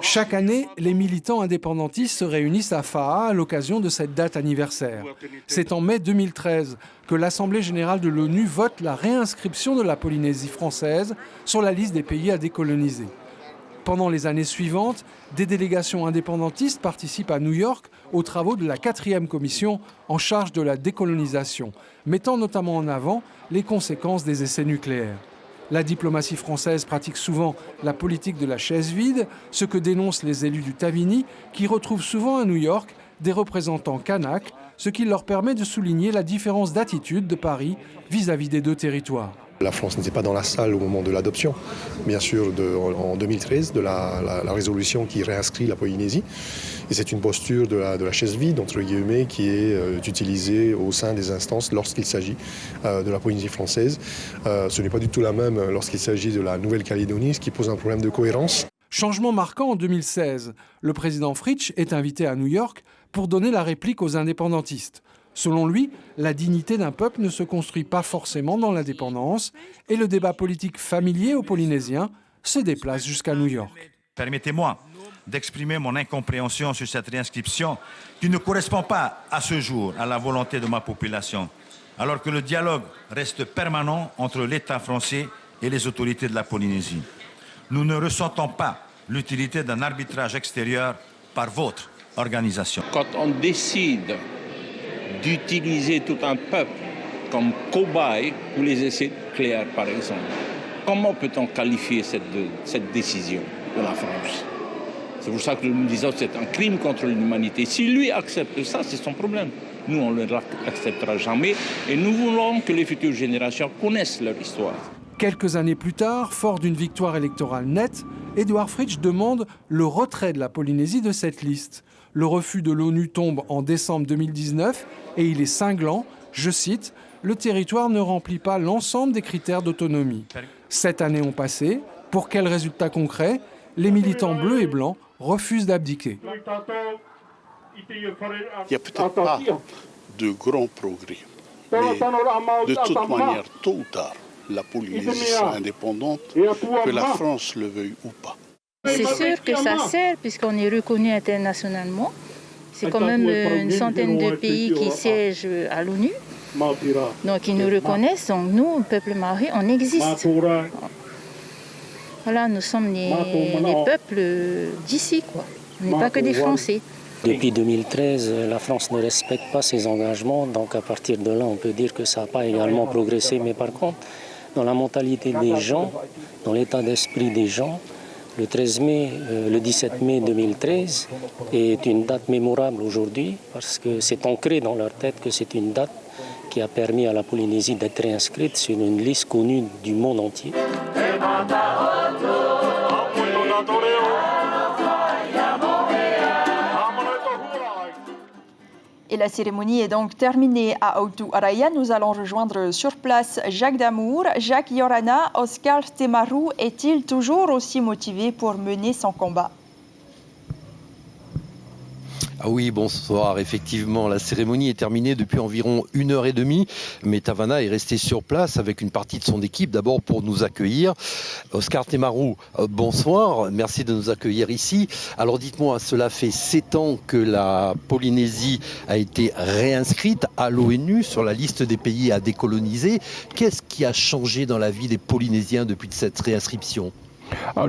Chaque année, les militants indépendantistes se réunissent à Faa à l'occasion de cette date anniversaire. C'est en mai 2013 que l'Assemblée générale de l'ONU vote la réinscription de la Polynésie française sur la liste des pays à décoloniser. Pendant les années suivantes, des délégations indépendantistes participent à New York aux travaux de la 4e commission en charge de la décolonisation, mettant notamment en avant les conséquences des essais nucléaires. La diplomatie française pratique souvent la politique de la chaise vide, ce que dénoncent les élus du Tavini, qui retrouvent souvent à New York des représentants kanaks, ce qui leur permet de souligner la différence d'attitude de Paris vis-à-vis des deux territoires. La France n'était pas dans la salle au moment de l'adoption, bien sûr, en 2013, de la résolution qui réinscrit la Polynésie. Et c'est une posture de la chaise vide, entre guillemets, qui est utilisée au sein des instances lorsqu'il s'agit de la Polynésie française. Ce n'est pas du tout la même lorsqu'il s'agit de la Nouvelle-Calédonie, ce qui pose un problème de cohérence. Changement marquant en 2016. Le président Fritsch est invité à New York pour donner la réplique aux indépendantistes. Selon lui, la dignité d'un peuple ne se construit pas forcément dans l'indépendance et le débat politique familier aux Polynésiens se déplace jusqu'à New York. Permettez-moi d'exprimer mon incompréhension sur cette réinscription qui ne correspond pas à ce jour à la volonté de ma population, alors que le dialogue reste permanent entre l'État français et les autorités de la Polynésie. Nous ne ressentons pas l'utilité d'un arbitrage extérieur par votre organisation. Quand on décide d'utiliser tout un peuple comme cobaye pour les essais nucléaires, par exemple, comment peut-on qualifier cette décision de la France? C'est pour ça que nous disons que c'est un crime contre l'humanité. Si lui accepte ça, c'est son problème. Nous, on ne l'acceptera jamais et nous voulons que les futures générations connaissent leur histoire. Quelques années plus tard, fort d'une victoire électorale nette, Édouard Fritsch demande le retrait de la Polynésie de cette liste. Le refus de l'ONU tombe en décembre 2019 et il est cinglant, je cite, « Le territoire ne remplit pas l'ensemble des critères d'autonomie ». 7 années ont passé. Pour quel résultat concret? Les militants bleus et blancs refusent d'abdiquer. Il n'y a peut-être pas de grands progrès, mais de toute manière, tôt ou tard, la Polynésie sera indépendante, que la France le veuille ou pas. C'est sûr que ça sert puisqu'on est reconnu internationalement. C'est quand même une centaine de pays qui siègent à l'ONU. Donc ils nous reconnaissent, donc nous, peuple maori, on existe. Voilà, nous sommes les peuples d'ici, quoi. On n'est pas que des Français. Depuis 2013, la France ne respecte pas ses engagements, donc à partir de là, on peut dire que ça n'a pas également progressé. Mais par contre, dans la mentalité des gens, dans l'état d'esprit des gens, le 17 mai 2013 est une date mémorable aujourd'hui parce que c'est ancré dans leur tête que c'est une date qui a permis à la Polynésie d'être réinscrite sur une liste connue du monde entier. Et la cérémonie est donc terminée à Aotearoa. Nous allons rejoindre sur place Jacques Damour. Jacques Yorana, Oscar Temaru est-il toujours aussi motivé pour mener son combat? Ah oui, bonsoir. Effectivement, la cérémonie est terminée depuis environ 1h30, mais Tavana est resté sur place avec une partie de son équipe, d'abord pour nous accueillir. Oscar Temaru, bonsoir. Merci de nous accueillir ici. Alors dites-moi, cela fait 7 ans que la Polynésie a été réinscrite à l'ONU sur la liste des pays à décoloniser. Qu'est-ce qui a changé dans la vie des Polynésiens depuis cette réinscription?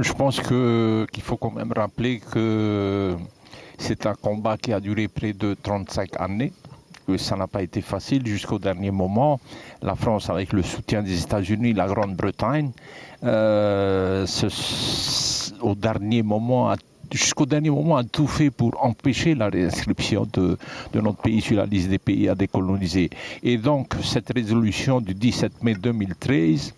Je pense qu'il faut quand même rappeler que c'est un combat qui a duré près de 35 années. Ça n'a pas été facile jusqu'au dernier moment. La France, avec le soutien des États-Unis, la Grande-Bretagne, jusqu'au dernier moment, a tout fait pour empêcher la réinscription de notre pays sur la liste des pays à décoloniser. Et donc, cette résolution du 17 mai 2013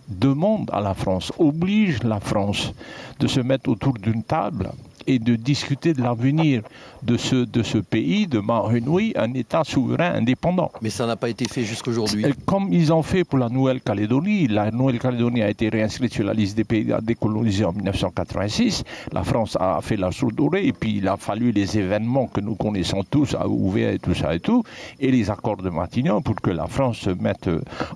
demande à la France, oblige la France de se mettre autour d'une table et de discuter de l'avenir de ce pays, de Maroc, un État souverain indépendant. Mais ça n'a pas été fait jusqu'aujourd'hui. Comme ils ont fait pour la Nouvelle-Calédonie, la Nouvelle-Calédonie a été réinscrite sur la liste des pays décolonisés en 1986, la France a fait la sourde oreille, et puis il a fallu les événements que nous connaissons tous, à Ouvéa et tout ça et tout, et les accords de Matignon pour que la France mette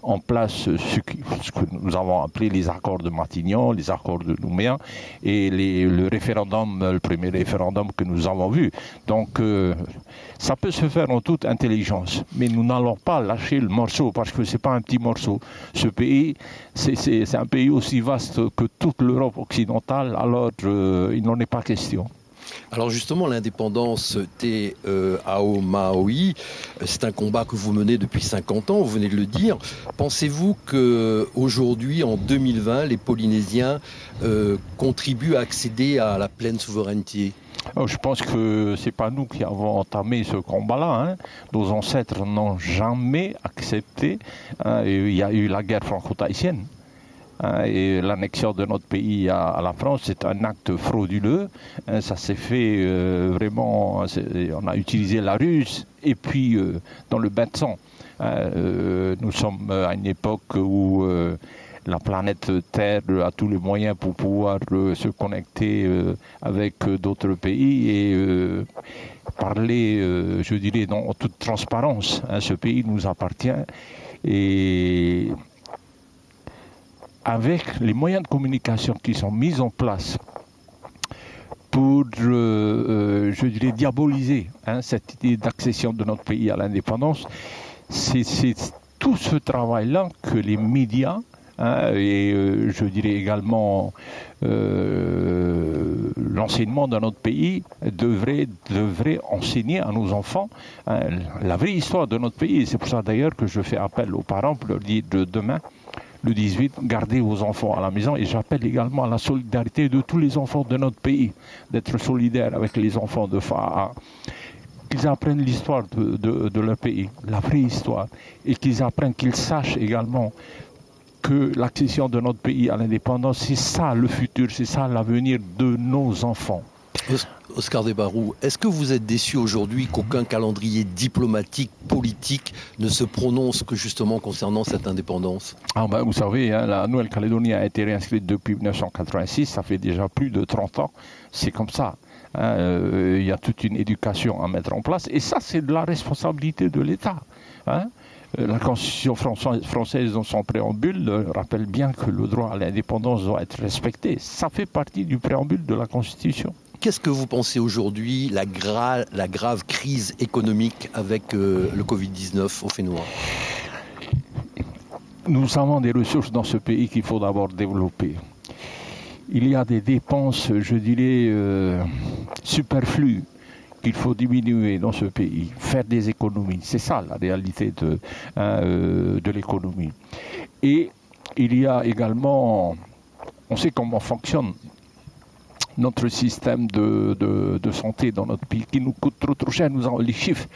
en place ce que nous avons appelé les accords de Matignon, les accords de Nouméa, et le premier référendum que nous avons vu. Donc ça peut se faire en toute intelligence, mais nous n'allons pas lâcher le morceau parce que c'est pas un petit morceau. Ce pays, c'est un pays aussi vaste que toute l'Europe occidentale, alors il n'en est pas question. Alors justement, l'indépendance des Ao-Maohi, c'est un combat que vous menez depuis 50 ans, vous venez de le dire. Pensez-vous qu'aujourd'hui, en 2020, les Polynésiens contribuent à accéder à la pleine souveraineté ? Je pense que ce n'est pas nous qui avons entamé ce combat-là. Nos ancêtres n'ont jamais accepté. Il y a eu la guerre franco-tahitienne. Et l'annexion de notre pays à la France, c'est un acte frauduleux. Ça s'est fait vraiment, on a utilisé la ruse et puis dans le bain de sang. Nous sommes à une époque où la planète Terre a tous les moyens pour pouvoir se connecter avec d'autres pays et parler, je dirais, en toute transparence. Ce pays nous appartient et avec les moyens de communication qui sont mis en place pour, je dirais, diaboliser cette idée d'accession de notre pays à l'indépendance, c'est tout ce travail-là que les médias et je dirais également l'enseignement dans notre pays devrait enseigner à nos enfants la vraie histoire de notre pays. C'est pour ça d'ailleurs que je fais appel aux parents pour leur dire de demain, le 18, gardez vos enfants à la maison et j'appelle également à la solidarité de tous les enfants de notre pays, d'être solidaires avec les enfants de FAA, qu'ils apprennent l'histoire de leur pays, la vraie histoire, et qu'ils sachent également que l'accession de notre pays à l'indépendance, c'est ça le futur, c'est ça l'avenir de nos enfants. Oscar de Barou, est-ce que vous êtes déçu aujourd'hui qu'aucun calendrier diplomatique, politique ne se prononce que justement concernant cette indépendance ? Vous savez, la Nouvelle-Calédonie a été réinscrite depuis 1986, ça fait déjà plus de 30 ans, c'est comme ça. Il y a toute une éducation à mettre en place et ça c'est de la responsabilité de l'État. La Constitution française dans son préambule rappelle bien que le droit à l'indépendance doit être respecté. Ça fait partie du préambule de la Constitution. Qu'est-ce que vous pensez aujourd'hui, la grave crise économique avec le Covid-19 au Fénois ? Nous avons des ressources dans ce pays qu'il faut d'abord développer. Il y a des dépenses, je dirais, superflues qu'il faut diminuer dans ce pays, faire des économies. C'est ça la réalité de l'économie. Et il y a également, on sait comment fonctionne notre système de santé dans notre pays qui nous coûte trop cher. Nous avons les chiffres.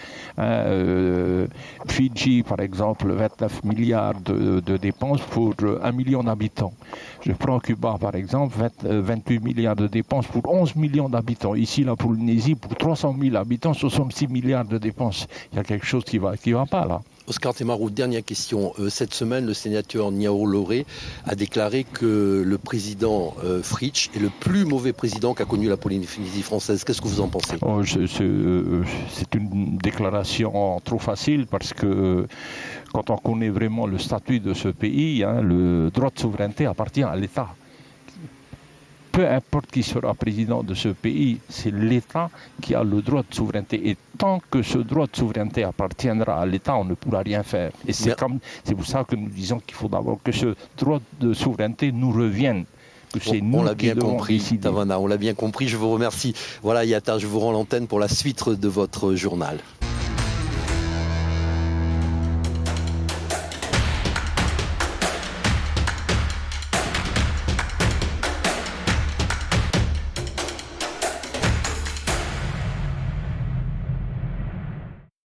Fidji, par exemple, 29 milliards de dépenses pour 1 million d'habitants. Je prends Cuba, par exemple, 28 milliards de dépenses pour 11 millions d'habitants. Ici, la Polynésie, pour 300 000 habitants, 66 milliards de dépenses. Il y a quelque chose qui va pas là. Oscar Temaru, dernière question. Cette semaine, le sénateur Niao Loré a déclaré que le président Fritsch est le plus mauvais président qu'a connu la Polynésie française. Qu'est-ce que vous en pensez ? C'est une déclaration trop facile parce que quand on connaît vraiment le statut de ce pays, le droit de souveraineté appartient à l'État. Peu importe qui sera président de ce pays, c'est l'État qui a le droit de souveraineté. Et tant que ce droit de souveraineté appartiendra à l'État, on ne pourra rien faire. Et c'est pour ça que nous disons qu'il faut d'abord que ce droit de souveraineté nous revienne. On l'a bien compris, Tavana, on l'a bien compris. Je vous remercie. Voilà, Yata, je vous rends l'antenne pour la suite de votre journal.